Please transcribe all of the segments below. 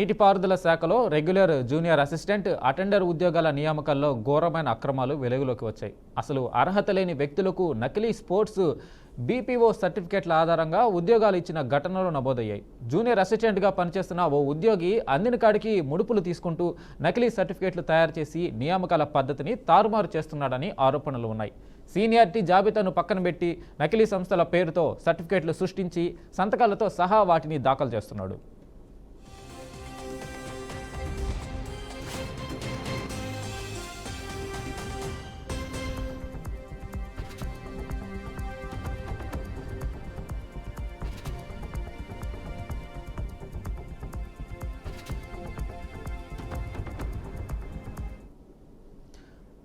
నీటిపారుదల శాఖలో regular junior assistant attender ఉద్యోగాల నియామకాల్లో ఘోరమైన అక్రమాలు వెలుగులోకి వచ్చాయి. అసలు అర్హత లేని వ్యక్తులకు నకిలీ స్పోర్ట్స్ బీపీఓ సర్టిఫికెట్ల ఆధారంగా ఉద్యోగాలు ఇచ్చిన ఘటనలు నమోదయ్యాయి. జూనియర్ అసిస్టెంట్గా పనిచేస్తున్న ఓ ఉద్యోగి అందిన కాడికి ముడుపులు తీసుకుంటూ నకిలీ సర్టిఫికెట్లు తయారు చేసి నియామకాల పద్ధతిని తారుమారు చేస్తున్నాడని ఆరోపణలు ఉన్నాయి. సీనియారిటీ జాబితాను పక్కన పెట్టి నకిలీ సంస్థల పేరుతో సర్టిఫికెట్లు సృష్టించి సంతకాలతో సహా వాటిని దాఖలు చేస్తున్నాడు.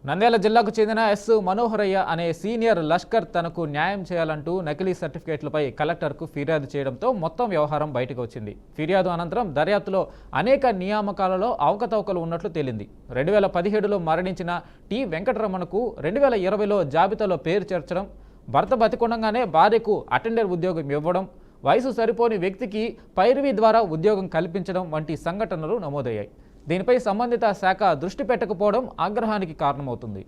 నంద్యాల జిల్లాకు చెందిన ఎస్ మనోహరయ్య అనే సీనియర్ లష్కర్ తనకు న్యాయం చేయాలంటూ నకిలీ సర్టిఫికేట్లపై కలెక్టర్కు ఫిర్యాదు చేయడంతో మొత్తం వ్యవహారం బయటకు వచ్చింది. ఫిర్యాదు అనంతరం దర్యాప్తులో అనేక నియామకాలలో అవకతవకలు ఉన్నట్లు తేలింది. 2017లో మరణించిన టి వెంకటరమణకు 2020లో జాబితాలో పేరు చేర్చడం, భర్త బతికొండగానే భార్యకు అటెండర్ ఉద్యోగం ఇవ్వడం, వయసు సరిపోని వ్యక్తికి పైరవీ ద్వారా ఉద్యోగం కల్పించడం వంటి సంఘటనలు నమోదయ్యాయి. దీనిపై సంబంధిత శాఖ దృష్టి పెట్టకపోవడం ఆగ్రహానికి కారణమవుతుంది.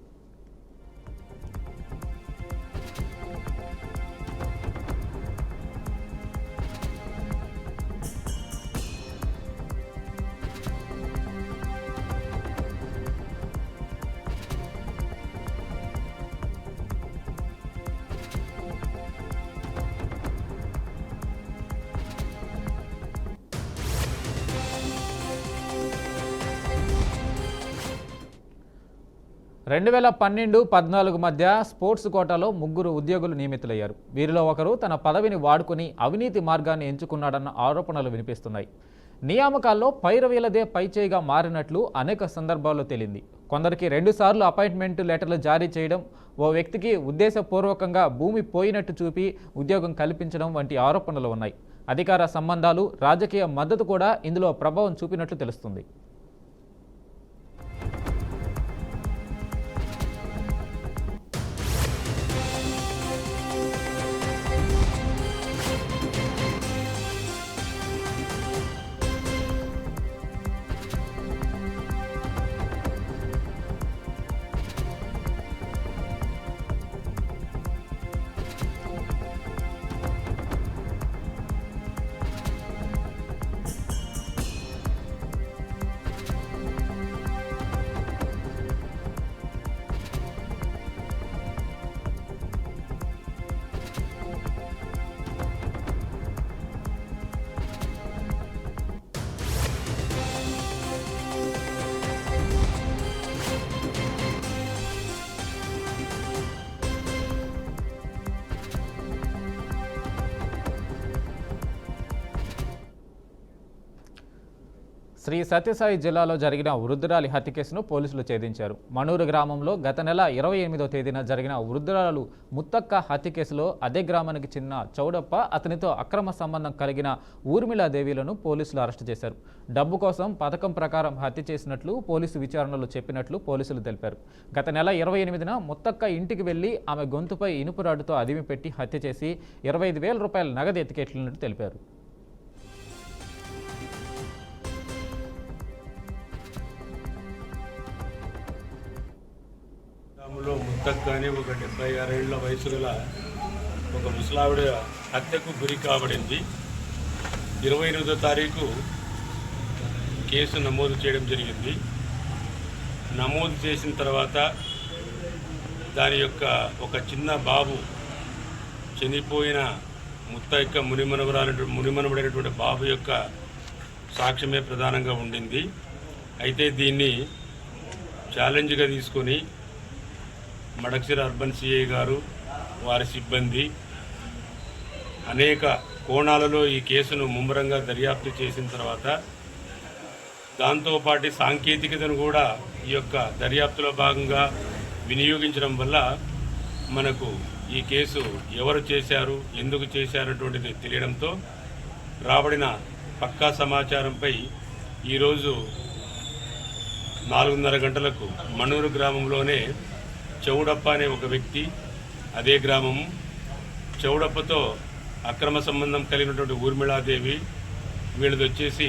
రెండు 2012-14 మధ్య స్పోర్ట్స్ కోటాలో 3 ఉద్యోగులు నియమితులయ్యారు. వీరిలో ఒకరు తన పదవిని వాడుకుని అవినీతి మార్గాన్ని ఎంచుకున్నాడన్న ఆరోపణలు వినిపిస్తున్నాయి. నియామకాల్లో పైరవీలదే పైచేయిగా మారినట్లు అనేక సందర్భాల్లో తేలింది. కొందరికి 2 సార్లు అపాయింట్మెంట్ లెటర్లు జారీ చేయడం, ఓ వ్యక్తికి ఉద్దేశపూర్వకంగా భూమి పోయినట్టు చూపి ఉద్యోగం కల్పించడం వంటి ఆరోపణలు ఉన్నాయి. అధికార సంబంధాలు, రాజకీయ మద్దతు కూడా ఇందులో ప్రభావం చూపినట్లు తెలుస్తుంది. శ్రీ సత్యసాయి జిల్లాలో జరిగిన వృద్ధురాలి హత్య కేసును పోలీసులు ఛేదించారు. మణూరు గ్రామంలో గత నెల 28వ తేదీన జరిగిన వృద్ధురాలు ముత్తక్క హత్య కేసులో అదే గ్రామానికి చెందిన చౌడప్ప, అతనితో అక్రమ సంబంధం కలిగిన ఊర్మిళాదేవిలను పోలీసులు అరెస్టు చేశారు. డబ్బు కోసం పథకం ప్రకారం హత్య చేసినట్లు పోలీసు విచారణలో చెప్పినట్లు పోలీసులు తెలిపారు. గత నెల 28న ముత్తక్క ఇంటికి వెళ్లి ఆమె గొంతుపై ఇనుపు రాడ్డుతో అదిమి పెట్టి హత్య చేసి 25,000 రూపాయల నగదు ఎత్తికెట్లినట్టు తెలిపారు. ముత్తక్క అని ఒక 76 ఏళ్ల వయసు గల ఒక ముసలావిడ హత్యకు గురి కాబడింది. 28వ తారీఖు కేసు నమోదు చేయడం జరిగింది. నమోదు చేసిన తర్వాత దాని యొక్క ఒక చిన్న బాబు చనిపోయిన ముత్తక్క మునిమనవడైనటువంటి బాబు యొక్క సాక్ష్యమే ప్రధానంగా ఉండింది. అయితే దీన్ని ఛాలెంజ్గా తీసుకొని మడక్సిర అర్బన్ సిఐ గారు, వారి సిబ్బంది అనేక కోణాలలో ఈ కేసును ముమ్మరంగా దర్యాప్తు చేసిన తర్వాత దాంతోపాటు సాంకేతికతను కూడా ఈ యొక్క దర్యాప్తులో భాగంగా వినియోగించడం వల్ల మనకు ఈ కేసు ఎవరు చేశారు, ఎందుకు చేశారటువంటిది తెలియడంతో రాబడిన పక్కా సమాచారంపై ఈరోజు 4:30 గంటలకు మణూరు గ్రామంలోనే చౌడప్ప అనే ఒక వ్యక్తి, అదే గ్రామము, చౌడప్పతో అక్రమ సంబంధం కలిగినటువంటి ఊర్మిళాదేవి, వీళ్ళది వచ్చేసి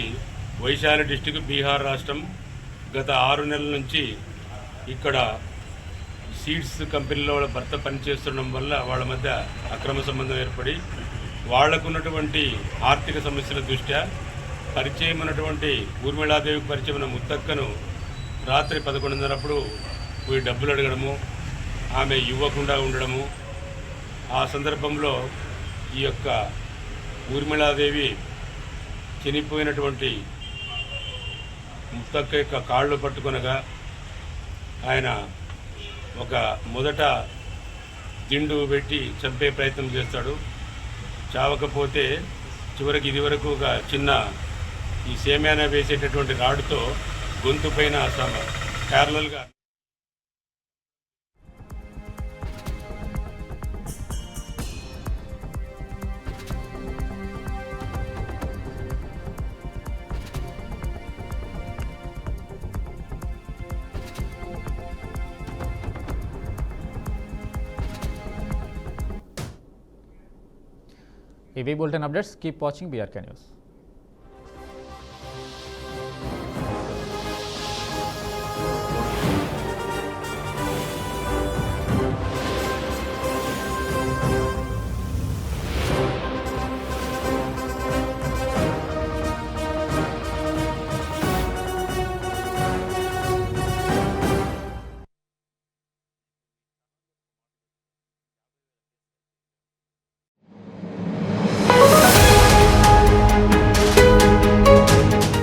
వైశాలి డిస్టిక్ బీహార్ రాష్ట్రం గత 6 నెలల నుంచి ఇక్కడ సీడ్స్ కంపెనీలో వాళ్ళ భర్త పనిచేస్తుండడం వల్ల వాళ్ళ మధ్య అక్రమ సంబంధం ఏర్పడి వాళ్లకున్నటువంటి ఆర్థిక సమస్యల దృష్ట్యా పరిచయం ఉన్నటువంటి ఊర్మిళాదేవికి పరిచయం ఉన్న ముత్తక్కను రాత్రి 11:30 పోయి డబ్బులు అడగడము, ఆమె ఇవ్వకుండా ఉండడము. ఆ సందర్భంలో ఈ యొక్క ఊర్మిళాదేవి చనిపోయినటువంటి ముత్తక్క యొక్క కాళ్ళు పట్టుకొనగా ఆయన మొదట దిండు పెట్టి చంపే ప్రయత్నం చేస్తాడు. చావకపోతే చివరికి ఇదివరకు ఒక చిన్న ఈ సేమ్యాన వేసేటటువంటి రాడుతో గొంతు పైన ప్యారలల్గా ఇవి bulletin updates. Keep watching BRK news.